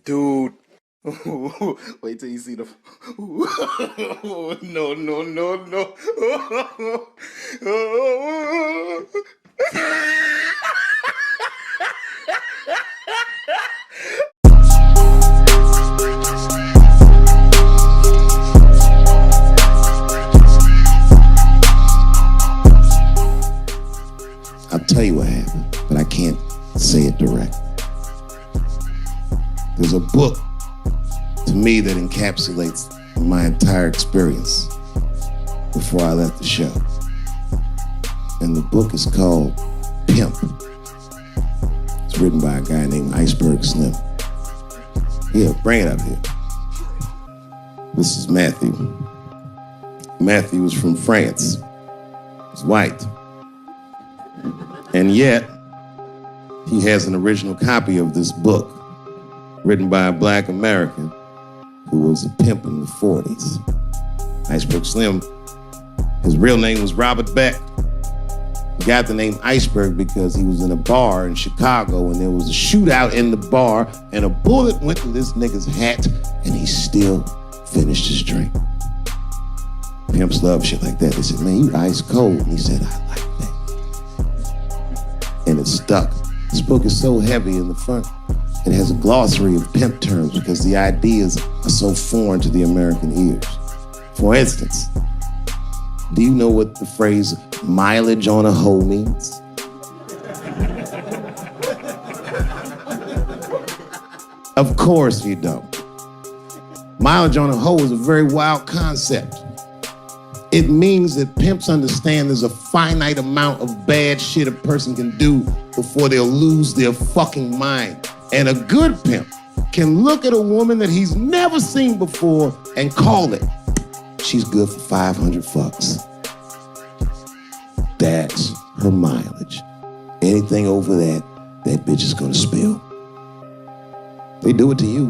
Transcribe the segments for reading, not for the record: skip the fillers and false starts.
Dude. Wait till you see the... No, no, no, no. I'll tell you what happened, but I can't say it direct. There's a book to me that encapsulates my entire experience before I left the show. And the book is called Pimp. It's written by a guy named Iceberg Slim. Yeah, bring it up here. This is Matthew. Matthew was from France. He's white. And yet, he has an original copy of this book written by a black American who was a pimp in the 40s. Iceberg Slim, his real name was Robert Beck. He got the name Iceberg because he was in a bar in Chicago and there was a shootout in the bar and a bullet went to this nigga's hat and he still finished his drink. Pimps love shit like that. They said, man, you ice cold. And he said, I like that. And it stuck. This book is so heavy in the front. It has a glossary of pimp terms because the ideas are so foreign to the American ears. For instance, do you know what the phrase mileage on a hoe means? Of course you don't. Mileage on a hoe is a very wild concept. It means that pimps understand there's a finite amount of bad shit a person can do before they'll lose their fucking mind. And a good pimp can look at a woman that he's never seen before and call it, she's good for 500 fucks. That's her mileage. Anything over that, that bitch is gonna spill. They do it to you.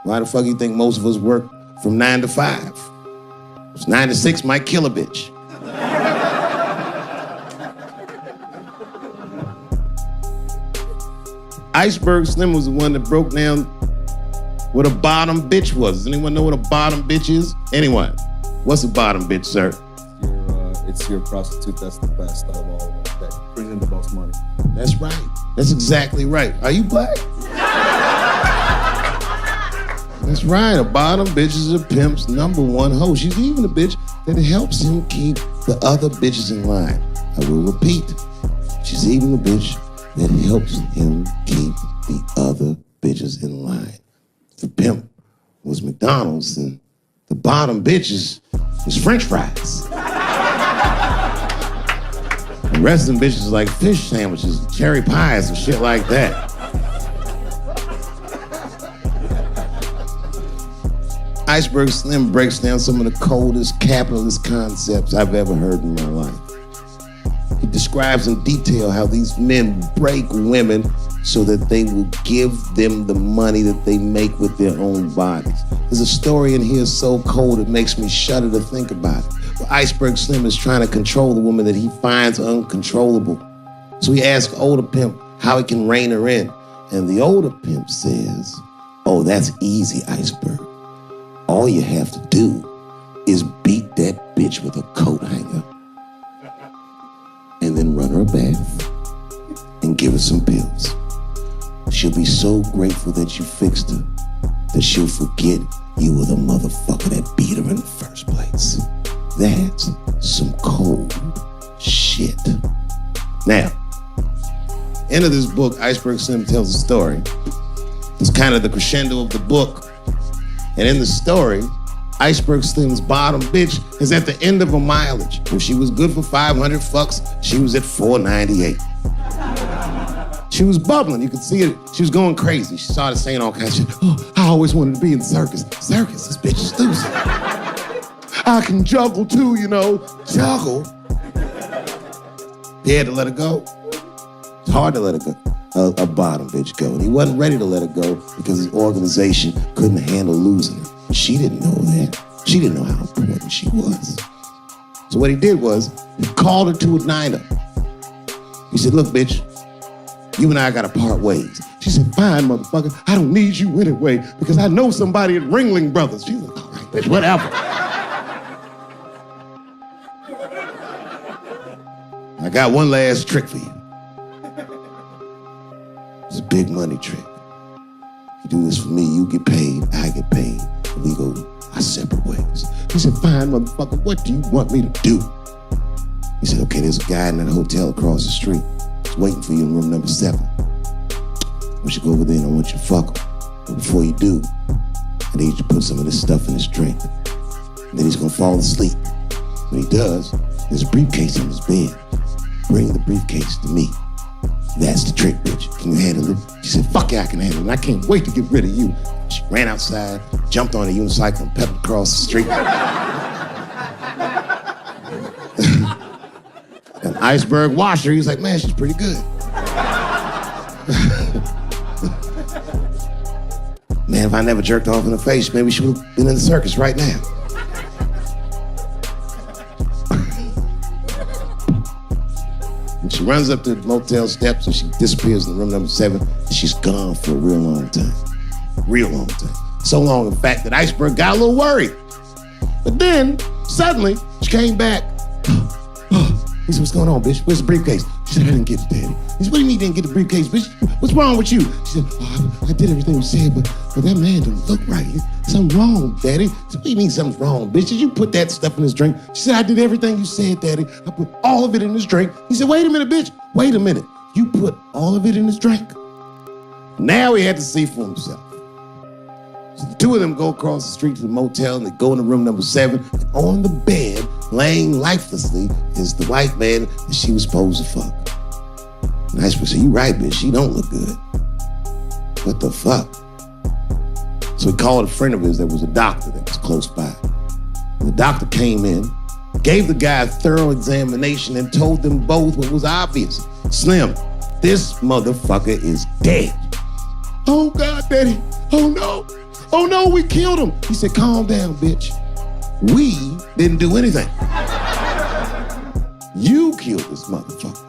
Why the fuck you think most of us work from 9 to 5? 9 to 6 might kill a bitch. Iceberg Slim was the one that broke down what a bottom bitch was. Does anyone know what a bottom bitch is? Anyone? What's a bottom bitch, sir? It's your prostitute that's the best out of all of them, that brings in the most money. That's right. That's exactly right. Are you black? That's right. A bottom bitch is a pimp's #1 hoe. She's even a bitch that helps him keep the other bitches in line. I will repeat. She's even a bitch that helps him keep the other bitches in line. The pimp was McDonald's and the bottom bitches was French fries. The rest of them bitches like fish sandwiches, cherry pies, and shit like that. Iceberg Slim breaks down some of the coldest capitalist concepts I've ever heard in my life. He describes in detail how these men break women so that they will give them the money that they make with their own bodies. There's a story in here so cold it makes me shudder to think about it. But Iceberg Slim is trying to control the woman that he finds uncontrollable. So he asks older pimp how he can rein her in. And the older pimp says, oh, that's easy, Iceberg. All you have to do is beat that bitch with a coat hanger and then run her a bath and give her some pills. She'll be so grateful that you fixed her that she'll forget you were the motherfucker that beat her in the first place. That's some cold shit. Now, end of this book, Iceberg Slim tells a story. It's kind of the crescendo of the book. And in the story, Iceberg Slim's bottom bitch is at the end of her mileage. If she was good for 500 fucks, she was at 498. She was bubbling. You could see it. She was going crazy. She started saying all kinds of shit. Oh, I always wanted to be in circus. Circus, this bitch is loose. I can juggle too, you know. Juggle? He had to let her go. It's hard to let her go. A bottom bitch go. And he wasn't ready to let her go because his organization couldn't handle losing her. She didn't know that. She didn't know how important she was. So what he did was, he called her to a diner. He said, look, bitch, You and I gotta part ways. She said, fine, motherfucker, I don't need you anyway because I know somebody at Ringling Brothers. She's like, all right, bitch, whatever. I got one last trick for you. It's a big money trick. You do this for me, you get paid, I get paid, and we go our separate ways. He said, fine, motherfucker, what do you want me to do? He said, okay, there's a guy in that hotel across the street. He's waiting for you in room number 7. I want you to go over there and I want you to fuck him. But before you do, I need you to put some of this stuff in his drink. And then he's gonna fall asleep. When he does, there's a briefcase on his bed. Bring the briefcase to me. That's the trick, bitch. Can you handle it? She said, fuck yeah, I can handle it. And I can't wait to get rid of you. She ran outside, jumped on a unicycle, and pedaled across the street. An Iceberg watched her. He was like, man, she's pretty good. Man, if I never jerked off in her face, maybe she would have been in the circus right now. And she runs up to the motel steps and she disappears in room number 7. And she's gone for a real long time. Real long time. So long, in fact, that Iceberg got a little worried. But then, suddenly, she came back. He said, what's going on, bitch? Where's the briefcase? She said, I didn't get it, Daddy. He said, what do you mean you didn't get the briefcase, bitch? What's wrong with you? She said, oh, I did everything you said, but that man don't look right. Something wrong, Daddy. He said, what do you mean something's wrong, bitch? Did you put that stuff in his drink? She said, I did everything you said, Daddy. I put all of it in his drink. He said, wait a minute, bitch. Wait a minute. You put all of it in his drink? Now he had to see for himself. So the two of them go across the street to the motel and they go into room number 7. And on the bed, laying lifelessly, is the white man that she was supposed to fuck. And Iceberg said, you right, bitch, she don't look good. What the fuck? So he called a friend of his that was a doctor that was close by. And the doctor came in, gave the guy a thorough examination and told them both what was obvious. Slim, this motherfucker is dead. Oh God, Daddy, oh no. Oh no, we killed him. He said, calm down, bitch. We didn't do anything. You killed this motherfucker.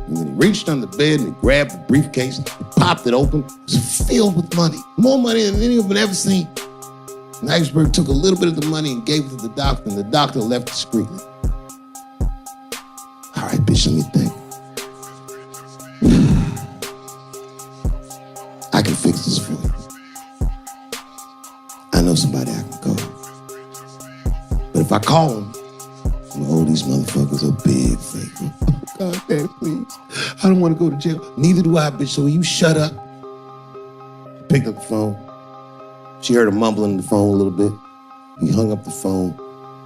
And then he reached under the bed and he grabbed the briefcase, he popped it open. It was filled with money. More money than any of them had ever seen. And Iceberg took a little bit of the money and gave it to the doctor, and the doctor left discreetly. All right, bitch, let me think. I can fix this for you. I know somebody I can call. But if I call him, I'm gonna hold these motherfuckers a big favor. Oh, God, Daddy, please. I don't want to go to jail. Neither do I, bitch, so will you shut up? She picked up the phone. She heard him mumbling in the phone a little bit. He hung up the phone,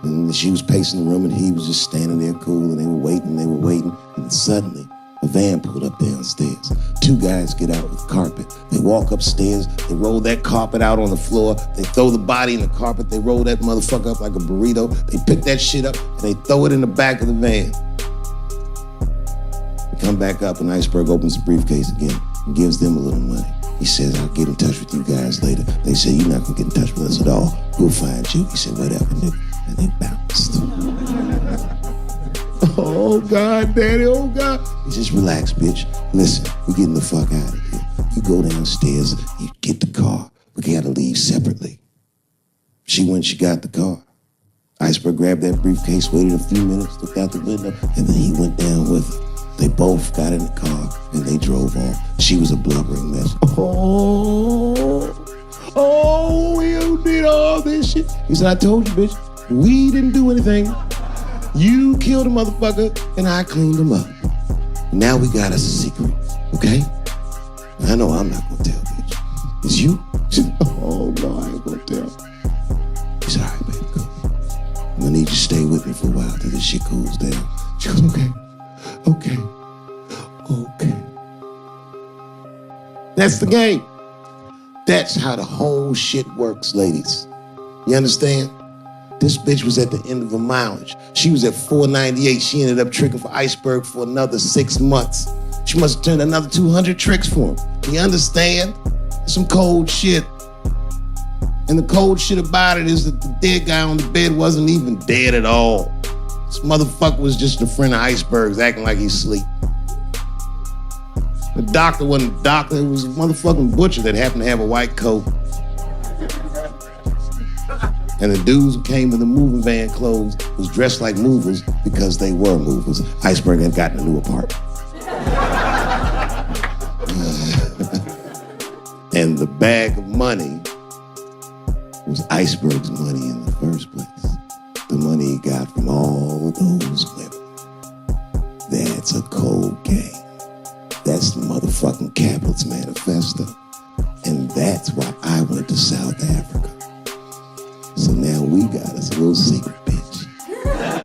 and she was pacing the room, and he was just standing there cool, and they were waiting, and suddenly, a van pulled up downstairs. 2 guys get out with carpet. They walk upstairs. They roll that carpet out on the floor. They throw the body in the carpet. They roll that motherfucker up like a burrito. They pick that shit up and they throw it in the back of the van. They come back up and Iceberg opens the briefcase again and gives them a little money. He says, I'll get in touch with you guys later. They say, you're not gonna get in touch with us at all. We'll find you. He said, whatever, nigga. And they bounced. Oh, God, Daddy, oh, God. He says, relax, bitch. Listen, we're getting the fuck out of here. You go downstairs, you get the car. We gotta leave separately. She went, she got the car. Iceberg grabbed that briefcase, waited a few minutes, looked out the window, and then he went down with her. They both got in the car, and they drove off. She was a blubbering mess. Oh, you did all this shit. He said, I told you, bitch, we didn't do anything. You killed a motherfucker, and I cleaned him up. Now we got us a secret, okay? I know I'm not gonna tell, bitch. It's you? She said, oh, no, I ain't gonna tell. He said, all right, baby, go. I'm gonna need you to stay with me for a while till this shit cools down. She goes, okay. That's the game. That's how the whole shit works, ladies. You understand? This bitch was at the end of her mileage. She was at 498. She ended up tricking for Iceberg for another 6 months. She must have turned another 200 tricks for him. You understand? Some cold shit. And the cold shit about it is that the dead guy on the bed wasn't even dead at all. This motherfucker was just a friend of Iceberg's acting like he's asleep. The doctor wasn't a doctor, it was a motherfucking butcher that happened to have a white coat. And the dudes who came in the moving van clothes was dressed like movers because they were movers. Iceberg had gotten a new apartment. And the bag of money was Iceberg's money in the first place. The money he got from all those women. That's a cold game. That's the motherfucking Capitalist Manifesto. And that's why I went to South Africa. So now we got us a little secret.